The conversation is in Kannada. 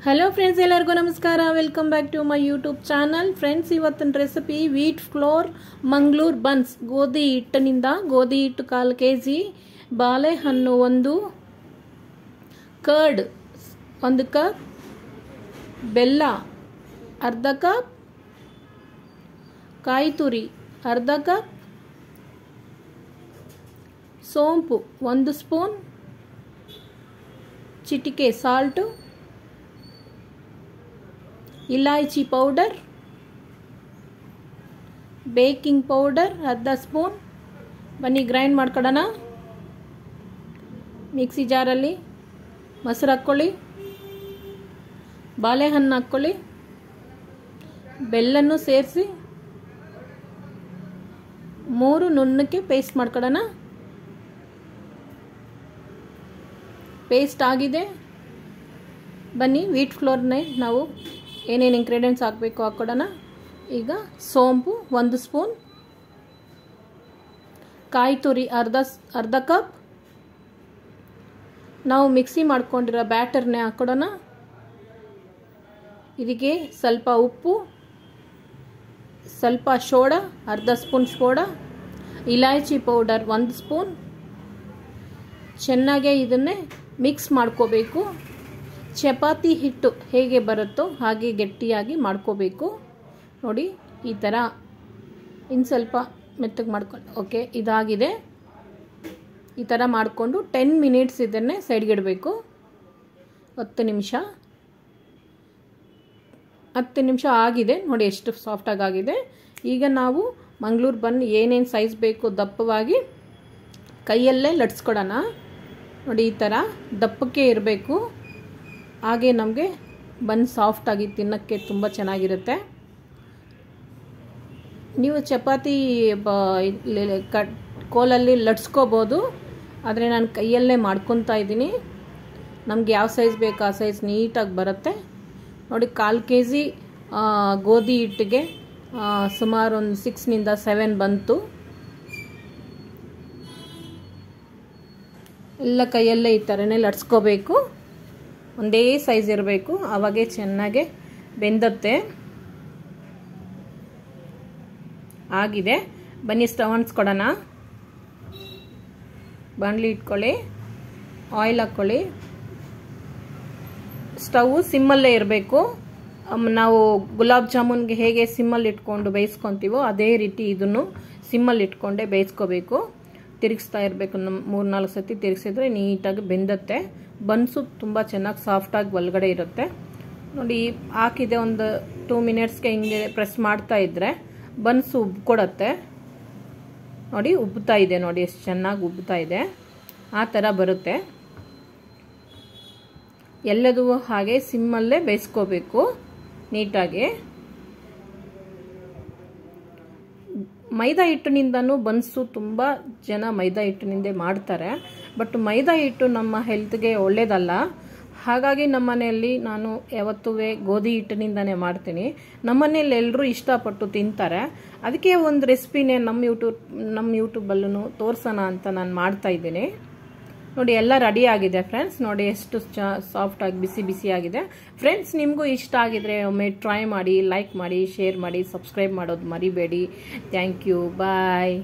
ಹಲೋ ಫ್ರೆಂಡ್ಸ್, ಎಲ್ಲರಿಗೂ ನಮಸ್ಕಾರ. Welcome back to my YouTube channel. Friends, ಇವತ್ತಿನ recipe wheat flour Mangalore buns. ಗೋಧಿ ಹಿಟ್ಟಿನಿಂದ ಗೋಧಿ ಹಿಟ್ಟು 1/4 kg, ಬಾಳೆಹಣ್ಣು 1, ಕರ್ಡ್ 1 ಕಪ್, ಬೆಲ್ಲ ಅರ್ಧ ಕಪ್, ಕಾಯಿ ತುರಿ ಅರ್ಧ ಕಪ್, ಸೋಂಪು 1 ಸ್ಪೂನ್, ಚಿಟಿಕೆ ಸಾಲ್ಟು, इलायची पाउडर, ಬೇಕಿಂಗ್ ಪೌಡರ್ ಅರ್ಧ ಸ್ಪೂನ್. ಬನ್ನಿ ಗ್ರೈಂಡ್ ಮಾಡ್ಕೊಳ್ಳೋಣ. ಮಿಕ್ಸಿ ಜಾರಲ್ಲಿ ಮೊಸರು ಹಾಕ್ಕೊಳ್ಳಿ, ಬಾಳೆಹಣ್ಣು ಹಾಕ್ಕೊಳ್ಳಿ, ಬೆಲ್ಲನ್ನು ಸೇರಿಸಿ 3 ನುಣ್ಣಕ್ಕೆ ಪೇಸ್ಟ್ ಮಾಡ್ಕೊಳ್ಳೋಣ. ಪೇಸ್ಟ್ ಆಗಿದೆ. ಬನ್ನಿ ವೀಟ್ ಫ್ಲೋರ್ನೇ ನಾವು ಏನೇನು ಇಂಗ್ರೀಡಿಯೆಂಟ್ಸ್ ಹಾಕಬೇಕು ಹಾಕ್ಕೊಡೋಣ. ಈಗ ಸೋಂಪು 1 ಸ್ಪೂನ್, ಕಾಯಿ ತುರಿ ಅರ್ಧ ಕಪ್, ನಾವು ಮಿಕ್ಸಿ ಮಾಡ್ಕೊಂಡಿರೋ ಬ್ಯಾಟರ್ನೇ ಹಾಕ್ಕೊಡೋಣ. ಇದಕ್ಕೆ ಸ್ವಲ್ಪ ಉಪ್ಪು, ಸ್ವಲ್ಪ ಸೋಡಾ ಅರ್ಧ ಸ್ಪೂನ್ ಸೋಡಾ, ಇಲಾಯಚಿ ಪೌಡರ್ 1 ಸ್ಪೂನ್. ಚೆನ್ನಾಗೆ ಇದನ್ನೇ ಮಿಕ್ಸ್ ಮಾಡ್ಕೋಬೇಕು. ಚಪಾತಿ ಹಿಟ್ಟು ಹೇಗೆ ಬರುತ್ತೋ ಹಾಗೆ ಗಟ್ಟಿಯಾಗಿ ಮಾಡ್ಕೋಬೇಕು. ನೋಡಿ ಈ ಥರ ಇನ್ನು ಸ್ವಲ್ಪ ಮೆತ್ತಗೆ ಮಾಡ್ಕೊಂಡು. ಓಕೆ, ಇದಾಗಿದೆ. ಈ ಥರ ಮಾಡಿಕೊಂಡು 10 ಮಿನಿಟ್ಸ್ ಇದನ್ನೇ ಸೈಡ್ಗೆ ಇಡಬೇಕು. 10 ನಿಮಿಷ ಆಗಿದೆ. ನೋಡಿ ಎಷ್ಟು ಸಾಫ್ಟಾಗಿ ಆಗಿದೆ. ಈಗ ನಾವು ಮಂಗಳೂರು ಬನ್ ಏನೇನು ಸೈಜ್ ಬೇಕು ದಪ್ಪವಾಗಿ ಕೈಯಲ್ಲೇ ಲಟ್ಸ್ಕೊಡೋಣ. ನೋಡಿ ಈ ಥರ ದಪ್ಪಕ್ಕೆ ಇರಬೇಕು. ಹಾಗೆ ನಮಗೆ ಬನ್ ಸಾಫ್ಟಾಗಿ ತಿನ್ನೋಕ್ಕೆ ತುಂಬ ಚೆನ್ನಾಗಿರುತ್ತೆ. ನೀವು ಚಪಾತಿ ಕೋಲಲ್ಲಿ ಲಟ್ಸ್ಕೋಬೋದು, ಆದರೆ ನಾನು ಕೈಯಲ್ಲೇ ಮಾಡ್ಕೊತಾ ಇದ್ದೀನಿ. ನಮಗೆ ಯಾವ ಸೈಜ್ ಬೇಕು ಆ ಸೈಜ್ ನೀಟಾಗಿ ಬರುತ್ತೆ. ನೋಡಿ 1/4 kg ಗೋಧಿ ಹಿಟ್ಟಿಗೆ ಸುಮಾರು ಒಂದು 6 to 7 ಬಂತು. ಎಲ್ಲ ಕೈಯಲ್ಲೇ ಈ ಥರನೇ ಲಟ್ಸ್ಕೋಬೇಕು. ಒಂದೇ ಸೈಜ್ ಇರಬೇಕು, ಆವಾಗೇ ಚೆನ್ನಾಗೆ ಬೆಂದತ್ತೆ. ಆಗಿದೆ. ಬನ್ನಿ ಸ್ಟವ್ ಅಂಟಿಸ್ಕೊಡೋಣ. ಬಾಣಲಿ ಇಟ್ಕೊಳ್ಳಿ, ಆಯಿಲ್ ಹಾಕ್ಕೊಳ್ಳಿ. ಸ್ಟವ್ ಸಿಮ್ಮಲ್ಲೇ ಇರಬೇಕು. ನಾವು ಗುಲಾಬ್ ಜಾಮೂನ್ಗೆ ಹೇಗೆ ಸಿಮ್ಮಲ್ಲಿ ಇಟ್ಕೊಂಡು ಬೇಯಿಸ್ಕೊತೀವೋ ಅದೇ ರೀತಿ ಇದನ್ನು ಸಿಮ್ಮಲ್ಲಿ ಇಟ್ಕೊಂಡೆ ಬೇಯಿಸ್ಕೋಬೇಕು. ತಿರುಗಿಸ್ತಾ ಇರಬೇಕು. 3-4 ಸತಿ ತಿರುಗಿಸಿದ್ರೆ ನೀಟಾಗಿ ಬೆಂದತ್ತೆ. ಬನ್ಸು ತುಂಬ ಚೆನ್ನಾಗಿ ಸಾಫ್ಟಾಗಿ ಒಳಗಡೆ ಇರುತ್ತೆ. ನೋಡಿ ಹಾಕಿದೆ. ಒಂದು 2 ಮಿನಿಟ್ಸ್ಗೆ ಹಿಂಗೆ ಪ್ರೆಸ್ ಮಾಡ್ತಾ ಇದ್ದರೆ ಬನ್ಸು ಉಬ್ಕೊಡತ್ತೆ. ನೋಡಿ ಉಬ್ತಾ ಇದೆ. ನೋಡಿ ಎಷ್ಟು ಚೆನ್ನಾಗಿ ಉಬ್ತಾ ಇದೆ. ಆ ಥರ ಬರುತ್ತೆ. ಎಲ್ಲದೂ ಹಾಗೆ ಸಿಮ್ಮಲ್ಲೇ ಬೇಯಿಸ್ಕೋಬೇಕು ನೀಟಾಗಿ. ಮೈದಾ ಹಿಟ್ಟಿನಿಂದನೂ ಬನ್ಸು ತುಂಬ ಜನ ಮೈದಾ ಹಿಟ್ಟಿನಿಂದ ಮಾಡ್ತಾರೆ. ಬಟ್ ಮೈದಾ ಹಿಟ್ಟು ನಮ್ಮ ಹೆಲ್ತ್ಗೆ ಒಳ್ಳೆಯದಲ್ಲ. ಹಾಗಾಗಿ ನಮ್ಮ ಮನೆಯಲ್ಲಿ ನಾನು ಯಾವತ್ತೂ ಗೋಧಿ ಹಿಟ್ಟಿನಿಂದನೇ ಮಾಡ್ತೀನಿ. ನಮ್ಮ ಮನೇಲಿ ಎಲ್ಲರೂ ಇಷ್ಟಪಟ್ಟು ತಿಂತಾರೆ. ಅದಕ್ಕೆ ಒಂದು ರೆಸಿಪಿನೇ ನಮ್ಮ ಯೂಟ್ಯೂಬಲ್ಲೂ ತೋರಿಸೋಣ ಅಂತ ನಾನು ಮಾಡ್ತಾ ಇದ್ದೀನಿ. ನೋಡಿ ಎಲ್ಲ ರೆಡಿ ಆಗಿದೆ ಫ್ರೆಂಡ್ಸ್. ನೋಡಿ ಎಷ್ಟು ಸಾಫ್ಟಾಗಿ ಬಿಸಿ ಆಗಿದೆ. ಫ್ರೆಂಡ್ಸ್, ನಿಮಗೂ ಇಷ್ಟ ಆಗಿದ್ರೆ ಒಮ್ಮೆ ಟ್ರೈ ಮಾಡಿ, ಲೈಕ್ ಮಾಡಿ, ಶೇರ್ ಮಾಡಿ, ಸಬ್ಸ್ಕ್ರೈಬ್ ಮಾಡೋದು ಮರಿಬೇಡಿ. Thank you. ಬಾಯ್.